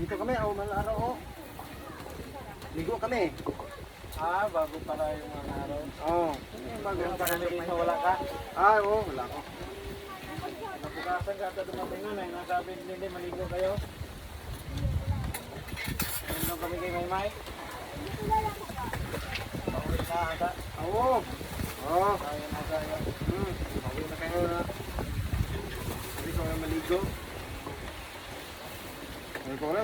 Dito kami, malaro oh. Ligo kami. Bago pala yung mga araw. Oo. Bago yung pananigin mo, wala ka? Oo, wala ko. Napukasan ka ito dumating nun eh. Nasabi hindi, maligo kayo. Nandun kami kay Maymay. Pauwi na ata. Oo. Oo. Kaya na tayo. Pauwi na kayo na. Hindi ko na maligo. Hindi ko na,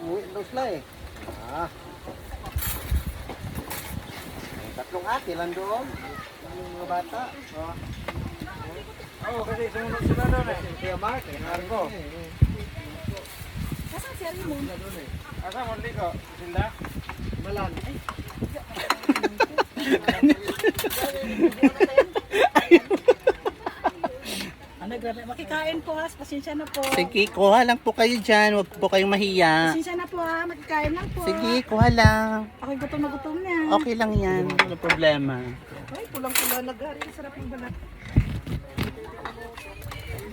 umuwi daw sila eh. May tatlong ate lang doon. Yung mga bata. Oo, kasi sumunod sila doon eh. Kaya Mark, kaya Marco. Nasaan si Arimon? Asa mo ligo? Sila? Malan. Ano, grabe. Makikain po ha. Pasensya na po. Sige, kuha lang po kayo dyan. Huwag po kayong mahiya. Pasensya na po ha. Makikain lang po. Sige, kuha lang. Ako'y gutom na gutom na. Okay lang yan. Wala problema. Ay, pulang-pula. Nag-ari. Sarap yung balat.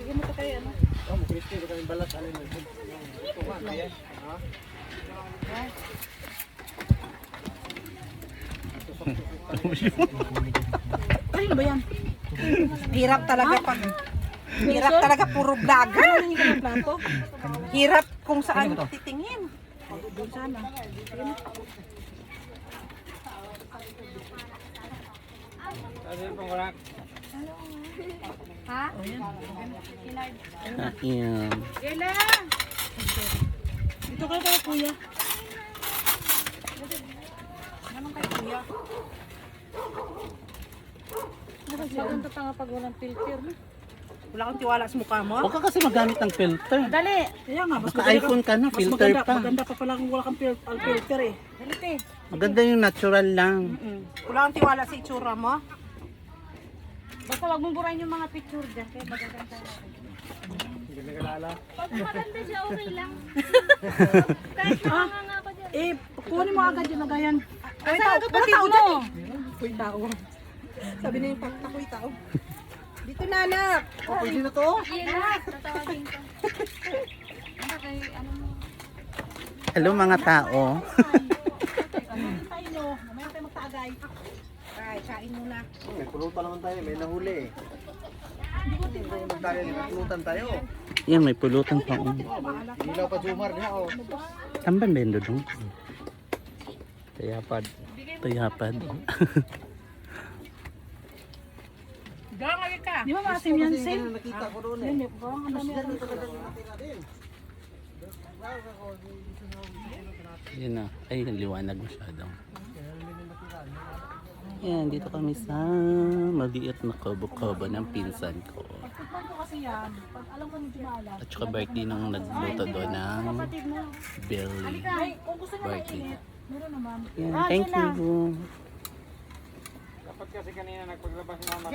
Bigyan mo to kayo, ano? Kristi, ito kami balat. Ano yun? Kumain. Ay, ano ba yan? Hirap talaga pag... Hirap talaga puro vlogger. Ano yung plato? Hirap kung saan titingin. Doon sana. Kasi pong wala. Ha? Ayan. Gela! Dito kayo kayo, kuya. Naman kayo, kuya. Maganda pa nga pag walang filter. Wala kang tiwala sa mukha mo? Huwag ka kasi magamit ng filter. Dali! Kaya nga, mas Naka-iPhone ka na, filter pa. Maganda pa pala kung wala kang filter eh. Dali, Maganda yung natural lang. wala kang tiwala sa itsura mo? Basta wag mong burahin yung mga picture dyan. Kaya magaganda na. Hindi na kalala. Pag maganda siya, okay lang. Kahit nakanganga ako dyan. Eh, kunin mo agad yung nagayan. Ay, Saan tao, ang kapatid tao mo? dyan eh. Uy, tao. Sabi na yung takoy tao. Dito na, anak. Pwede na to? Yan, tatawagin ko. Ano kayo, ano mo? Hello mga tao. Tayo nyo. Mamaya tayo magtagay. Ay, kain muna. May pulutan naman tayo, may nahuli eh. Tayo, may pulutan tayo. Yan, may pulutan pa. Ilaw pa Jumar niya oh. Tamban ba yun doon? Tayapad. Tayapad. Di ba maasim yan, Sil? Nakita ko doon eh. Yan, yung bawang ang dami ang Yan na. Ay, liwanag masyado. Yan, dito kami sa maliit na kubo-kubo ng pinsan ko. Pagpagpag ko kasi yan, pag alam ko medyo maalat. At saka birthday nung nagluto doon ng Kapatid mo. Billy. Ay, kung gusto niya Birthday. mainit, meron naman. Yan, thank you. Dapat kasi kanina nagpaglabas ng mga